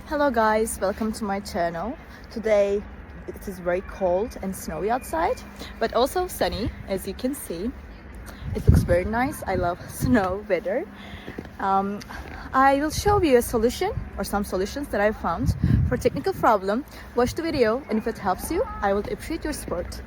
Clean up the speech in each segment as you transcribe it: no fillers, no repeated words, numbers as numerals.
Hello guys, welcome to my channel. Today it is very cold and snowy outside, but also sunny, as you can see. It looks very nice. I love snow weather. I will show you a solution or some solutions that I found for technical problem. Watch the video, and if it helps you, I will appreciate your support.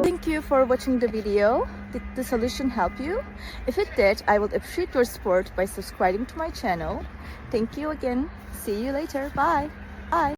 Thank you for watching the video. Did the solution help you? If it did, I would appreciate your support by subscribing to my channel. Thank you again. See you later. Bye. Bye.